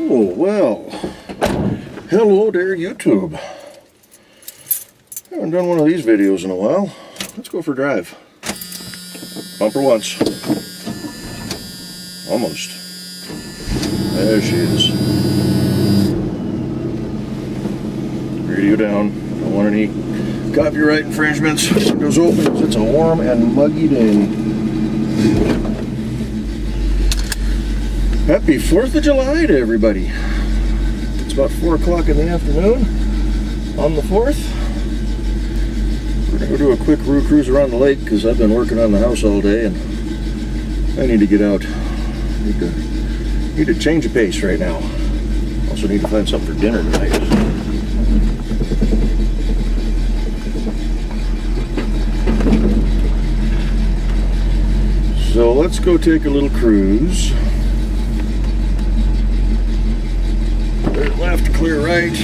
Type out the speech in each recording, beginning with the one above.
Oh, well, hello there, YouTube. Haven't done one of these videos in a while. Let's go for a drive. Bumper once. Almost. There she is. Radio down. Don't want any copyright infringements. Windows open because it's a warm and muggy day. Happy 4th of July to everybody. It's about 4 o'clock in the afternoon on the 4th. We're going to go do a quick cruise around the lake because I've been working on the house all day and I need to get out. Need to change of pace right now. Also need to find something for dinner tonight. So let's go take a little cruise. Clear left, clear right.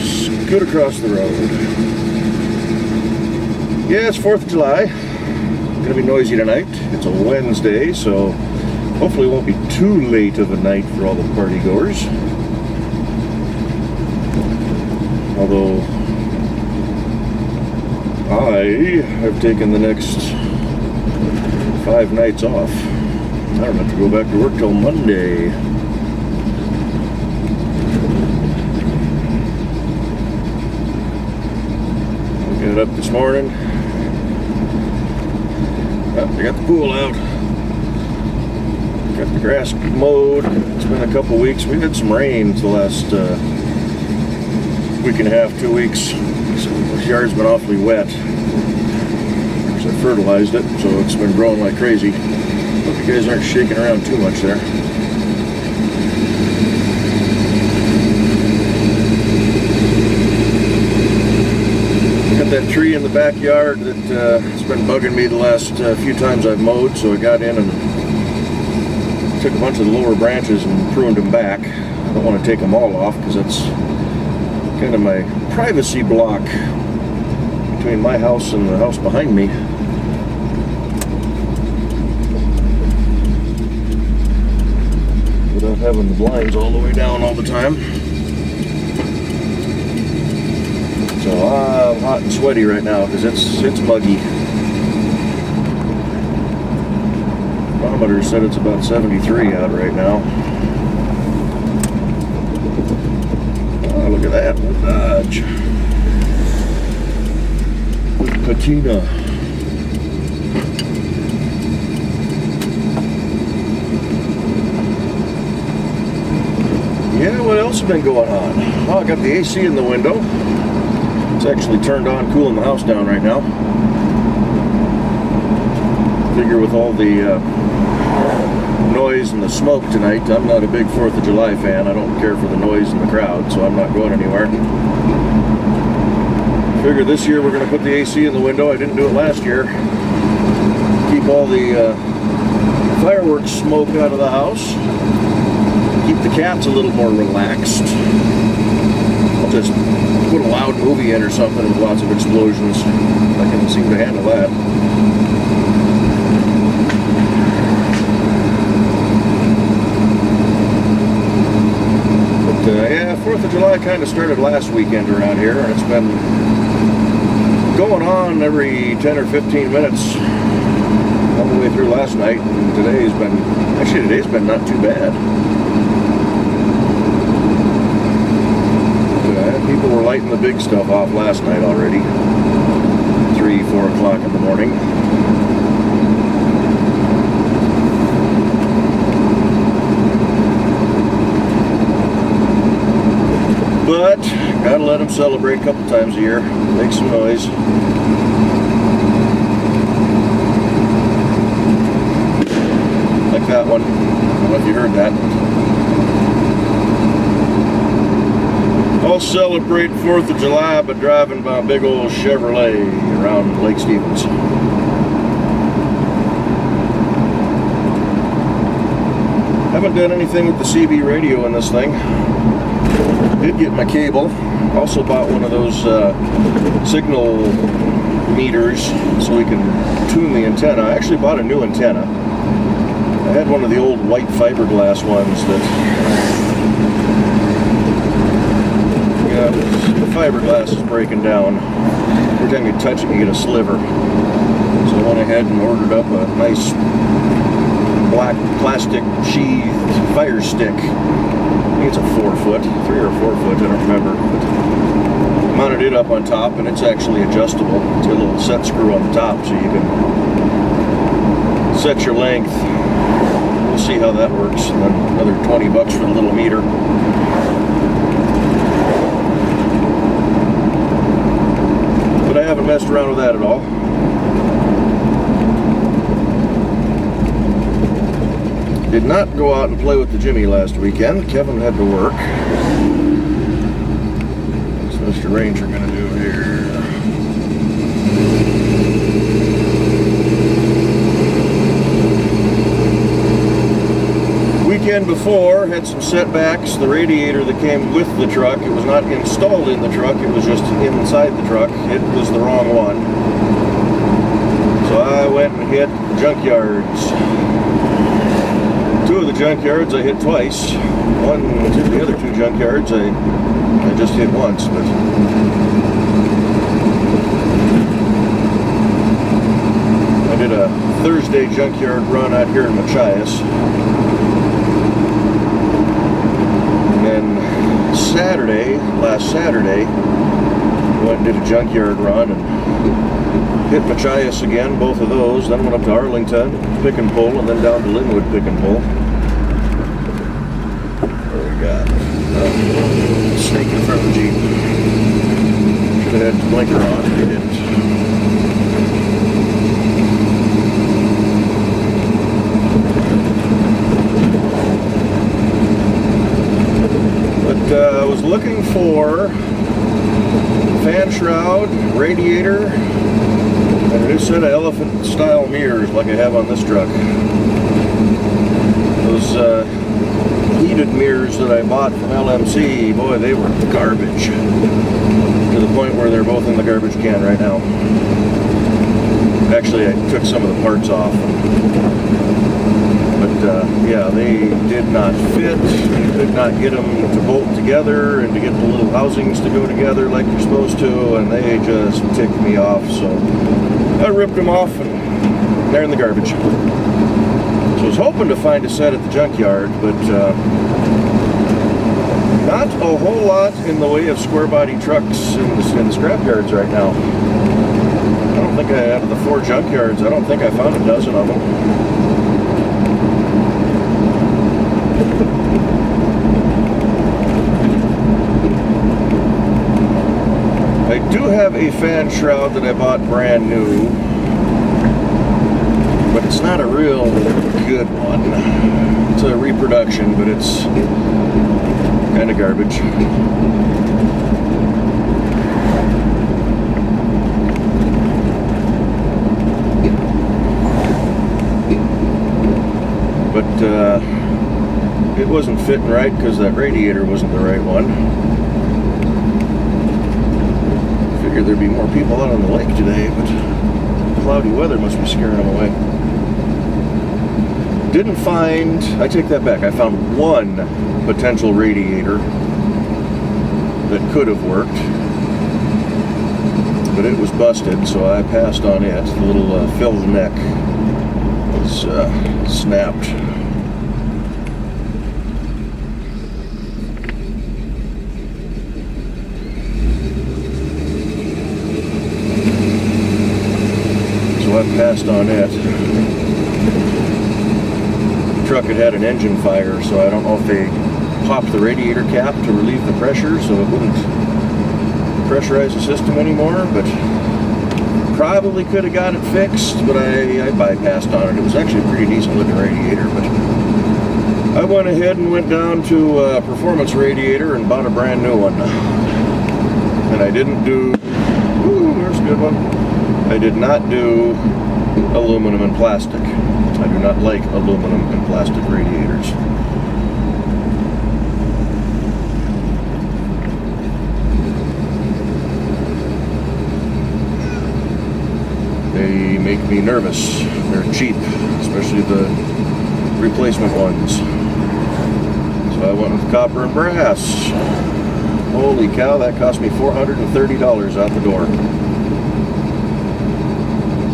Scoot across the road. Yeah, it's 4th of July. Gonna be noisy tonight. It's a Wednesday, so hopefully it won't be too late of a night for all the party goers. Although I have taken the next 5 nights off. I don't have to go back to work till Monday. Got up this morning. I got the pool out. Got the grass mowed. It's been a couple weeks. We've had some rain the last week and a half, 2 weeks. So the yard's been awfully wet. I fertilized it, so it's been growing like crazy. Hope you guys aren't shaking around too much there. Got that tree in the backyard that has been bugging me the last few times I've mowed, so I got in and took a bunch of the lower branches and pruned them back. I don't want to take them all off because that's kind of my privacy block between my house and the house behind me. Without having the blinds all the way down all the time. So I'm hot and sweaty right now because it's muggy. Thermometer said it's about 73 out right now. Oh, look at that. Dodge. Patina. Yeah, what else has been going on? Oh, I got the AC in the window. It's actually turned on, cooling the house down right now. Figure with all the noise and the smoke tonight, I'm not a big 4th of July fan. I don't care for the noise and the crowd, so I'm not going anywhere. Figure this year we're going to put the AC in the window. I didn't do it last year. Keep all the fireworks smoke out of the house. Keep the cats a little more relaxed. I'll just put a loud movie in or something with lots of explosions. I can seem to handle that. But yeah, 4th of July kind of started last weekend around here, and it's been going on every 10 or 15 minutes all the way through last night, and today's been not too bad. People were lighting the big stuff off last night already. 3, 4 o'clock in the morning. But gotta let them celebrate a couple times a year. Make some noise. Like that one. I don't know if you heard that. I'll celebrate 4th of July by driving by a big old Chevrolet around Lake Stevens. Haven't done anything with the CB radio in this thing. Did get my cable. Also bought one of those signal meters so we can tune the antenna. I actually bought a new antenna. I had one of the old white fiberglass ones that, yeah, the fiberglass is breaking down. Every time you touch it, you get a sliver. So I went ahead and ordered up a nice black plastic sheathed fire stick. I think it's a 4-foot, 3 or 4 foot, I don't remember. But mounted it up on top, and it's actually adjustable. It's got a little set screw on the top, so you can set your length. We'll see how that works. And then another 20 bucks for the little meter. But I haven't messed around with that at all. Did not go out and play with the Jimmy last weekend. Kevin had to work. What's Mr. Ranger gonna do here? Weekend before had some setbacks. The radiator that came with the truck, it was not installed in the truck, it was just inside the truck. It was the wrong one. So I went and hit junkyards. 2 of the junkyards I hit twice. The other 2 junkyards I just hit once, but I did a Thursday junkyard run out here in Machias. And then last Saturday, went and did a junkyard run and hit Machias again, both of those. Then went up to Arlington, pick and pull, and then down to Linwood, pick and pull. What do we got? Snake in front of the Jeep. Should have had the blinker on, but he didn't. But I was looking for fan shroud, radiator, and a new set of elephant style mirrors like I have on this truck. Those heated mirrors that I bought from LMC, boy, they were garbage. To the point where they're both in the garbage can right now. Actually, I took some of the parts off. But yeah, they did not fit. You could not get them to bolt together and to get the little housings to go together like you're supposed to, and they just ticked me off. So I ripped them off, and they're in the garbage. So I was hoping to find a set at the junkyard, but not a whole lot in the way of square body trucks in the scrap yards right now. I don't think out of the 4 junkyards, I don't think I found a dozen of them. I do have a fan shroud that I bought brand new, but it's not a real good one. It's a reproduction, but it's kind of garbage. But it wasn't fitting right because that radiator wasn't the right one. Figured there'd be more people out on the lake today, but cloudy weather must be scaring them away. Didn't find, I take that back, I found one potential radiator that could have worked, but it was busted, so I passed on it. The little filled neck was snapped. So I passed on it. The truck had an engine fire, so I don't know if they popped the radiator cap to relieve the pressure so it wouldn't pressurize the system anymore, but probably could have got it fixed, but I bypassed on it. It was actually a pretty decent looking radiator, but I went ahead and went down to Performance Radiator and bought a brand new one. And I didn't do, ooh, there's a good one. I did not do aluminum and plastic. I do not like aluminum and plastic radiators. They make me nervous. They're cheap, especially the replacement ones. So I went with copper and brass. Holy cow, that cost me $430 out the door.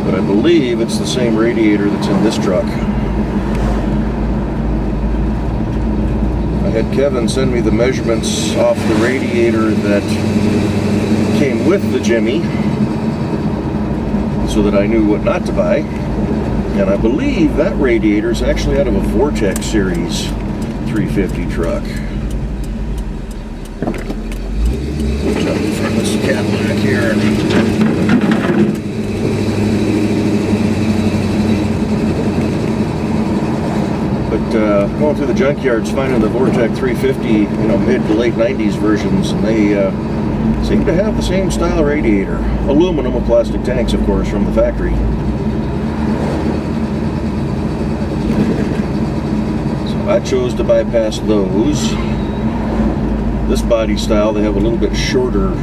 But I believe it's the same radiator that's in this truck. I had Kevin send me the measurements off the radiator that came with the Jimmy so that I knew what not to buy. And I believe that radiator is actually out of a Vortex Series 350 truck. Jump in front of this Cadillac here. But going through the junkyards, finding the Vortex 350, mid to late 90s versions, and they seem to have the same style radiator. Aluminum with plastic tanks, of course, from the factory. So I chose to bypass those. This body style, they have a little bit shorter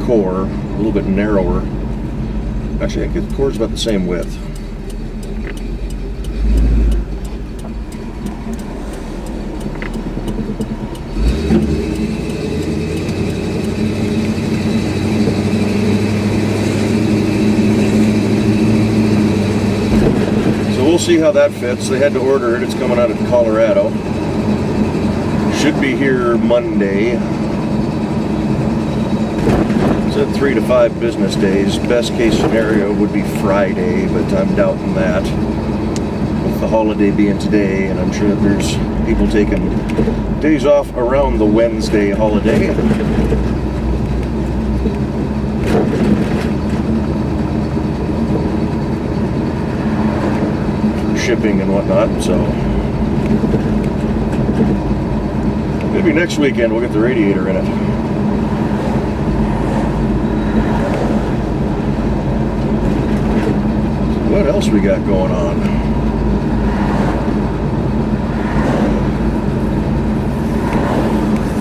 core, a little bit narrower. Actually, I think the core's about the same width. See how that fits. They had to order it. It's coming out of Colorado. Should be here Monday. It said 3 to 5 business days. Best case scenario would be Friday, but I'm doubting that. With the holiday being today, and I'm sure that there's people taking days off around the Wednesday holiday. Shipping and whatnot, so maybe next weekend we'll get the radiator in it. What else we got going on?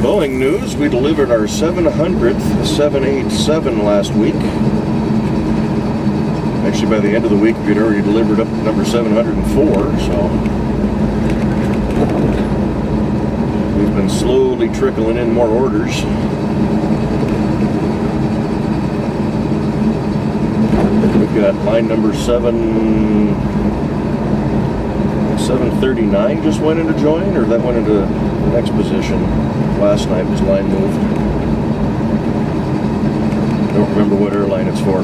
Boeing news, we delivered our 700th 787 last week. Actually, by the end of the week, we'd already delivered up to number 704, so we've been slowly trickling in more orders. We've got line number 739 just went into join, or that went into the next position. Last night was line moved. I don't remember what airline it's for.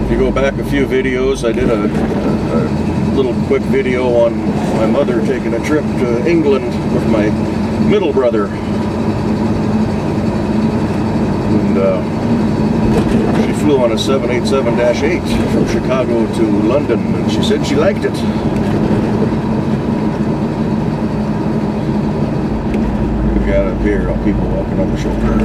If you go back a few videos, I did a little quick video on my mother taking a trip to England with my middle brother. And she flew on a 787-8 from Chicago to London, and she said she liked it. We got up here, people walking on the shoulder.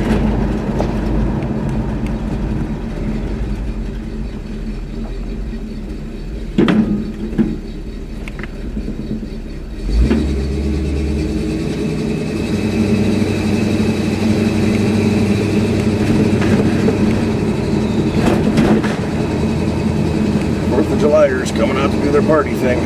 4th of Julyers coming out to do their party thing.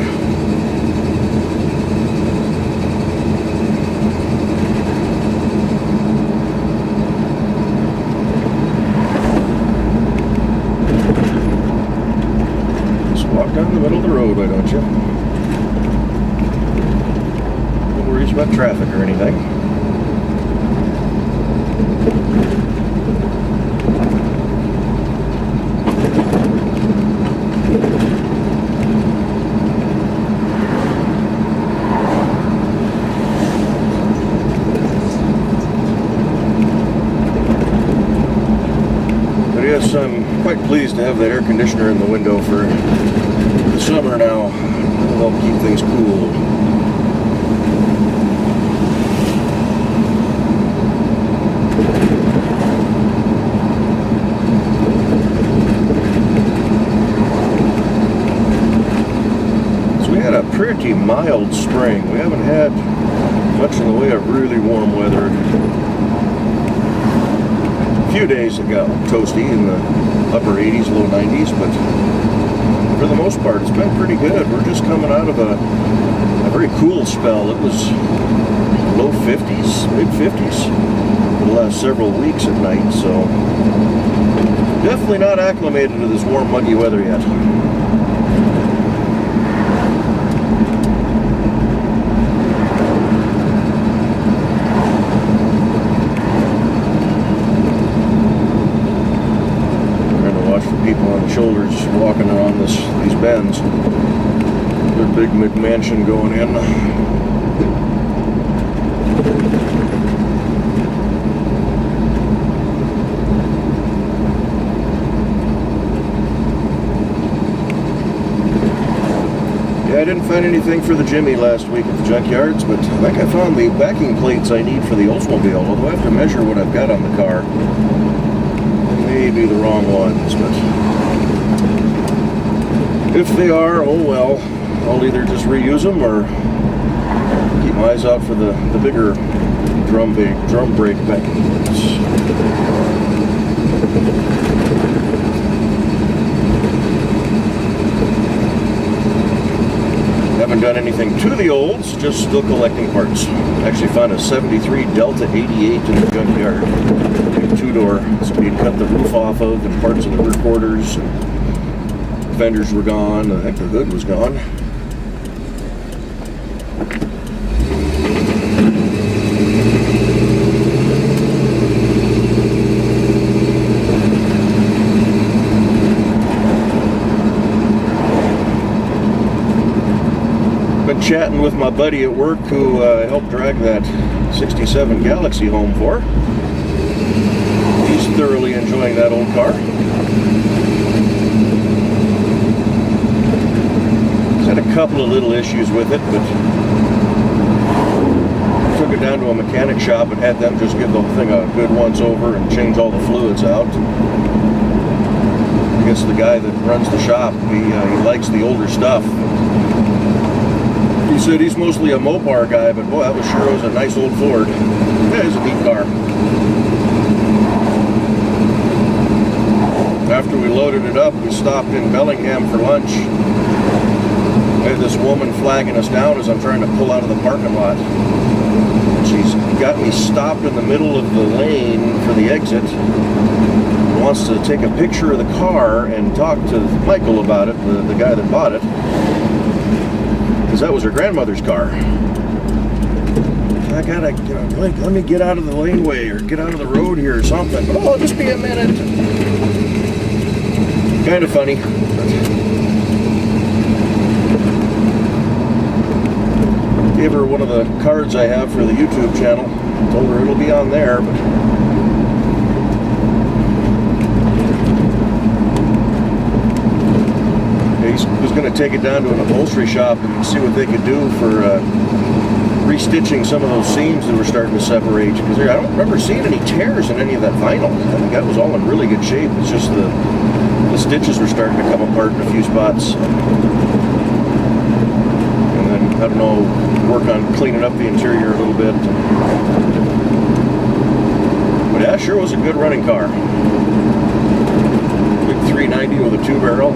Just walk down the middle of the road, why don't you? No worries about traffic or anything. Yes, I'm quite pleased to have that air conditioner in the window for the summer now. It'll help keep things cool. So we had a pretty mild spring. We haven't had much in the way of really warm weather. A few days ago, toasty in the upper 80s, low 90s, but for the most part, it's been pretty good. We're just coming out of a very cool spell. It was low 50s, mid 50s for the last several weeks at night, so definitely not acclimated to this warm, muggy weather yet. People on the shoulders walking around these bends. Their big McMansion going in. Yeah, I didn't find anything for the Jimmy last week at the junkyards, but I think I found the backing plates I need for the Oldsmobile, although I have to measure what I've got on the car. Maybe the wrong ones, but if they are, oh well. I'll either just reuse them or keep my eyes out for the bigger drum brake backing plates. Haven't done anything to the olds, just still collecting parts. Actually found a 73 Delta 88 in the junkyard. Big two-door, so he'd cut the roof off of and parts of the rear quarters. Fenders were gone, I think the hood was gone. Been chatting with my buddy at work who helped drag that 67 Galaxy home for. He's thoroughly enjoying that old car. He's had a couple of little issues with it, but took it down to a mechanic shop and had them just give the thing a good once over and change all the fluids out. I guess the guy that runs the shop, he likes the older stuff. He said he's mostly a Mopar guy, but boy, that was sure was a nice old Ford. Yeah, it's a neat car. After we loaded it up, we stopped in Bellingham for lunch. I had this woman flagging us down as I'm trying to pull out of the parking lot. She's got me stopped in the middle of the lane for the exit. Wants to take a picture of the car and talk to Michael about it, the guy that bought it. Because that was her grandmother's car. I gotta, let me get out of the laneway or get out of the road here or something. Oh, just be a minute. Kind of funny. Gave her one of the cards I have for the YouTube channel. Told her it'll be on there, but he was going to take it down to an upholstery shop and see what they could do for restitching some of those seams that were starting to separate. Because I don't remember seeing any tears in any of that vinyl. I think that was all in really good shape. It's just the stitches were starting to come apart in a few spots. And then, I don't know, work on cleaning up the interior a little bit. But yeah, sure was a good running car. Big 390 with a 2-barrel.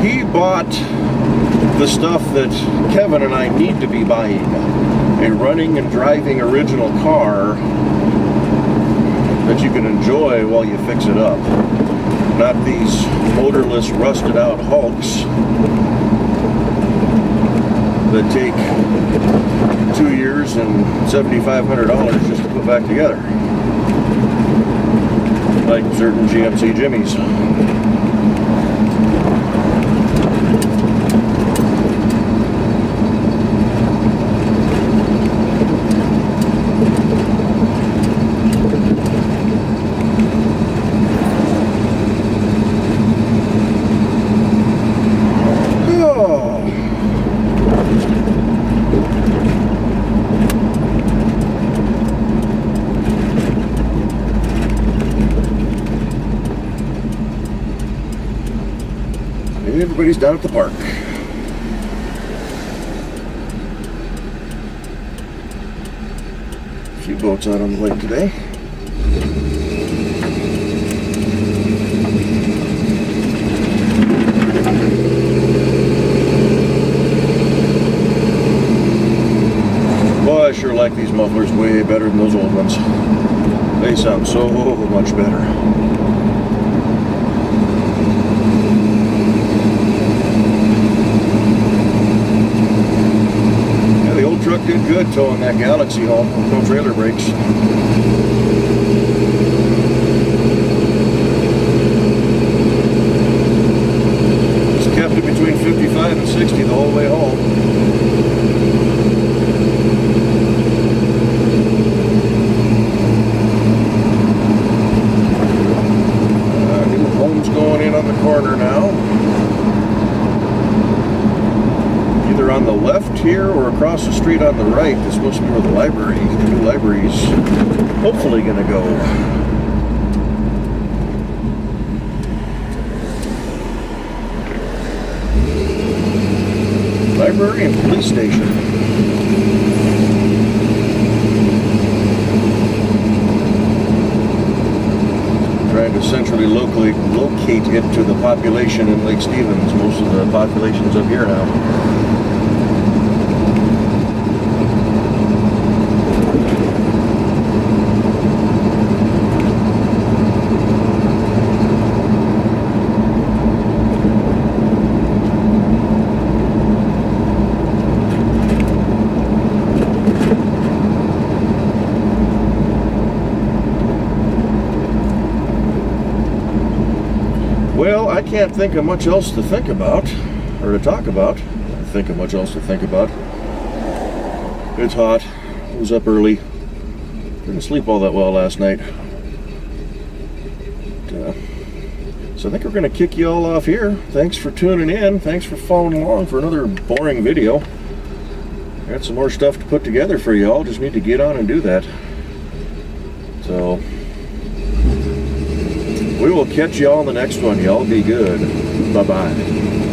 He bought the stuff that Kevin and I need to be buying. A running and driving original car that you can enjoy while you fix it up. Not these motorless, rusted out hulks that take 2 years and $7,500 just to put back together. Like certain GMC Jimmys. Everybody's down at the park. A few boats out on the lake today. I sure like these mufflers way better than those old ones. They sound so much better. Yeah, the old truck did good towing that Galaxy home with no trailer brakes. Just kept it between 55 and 60 the whole way home. Going in on the corner now. Either on the left here or across the street on the right is supposed to be where the new library's hopefully going to go. Library and police station. Trying to centrally locate it to the population in Lake Stevens. Most of the population's up here now. Well, I can't think of much else to think about, or to talk about. Think of much else to think about. It's hot. I was up early. Didn't sleep all that well last night. So I think we're going to kick you all off here. Thanks for tuning in. Thanks for following along for another boring video. Got some more stuff to put together for you all. Just need to get on and do that. So we will catch y'all in the next one. Y'all be good. Bye-bye.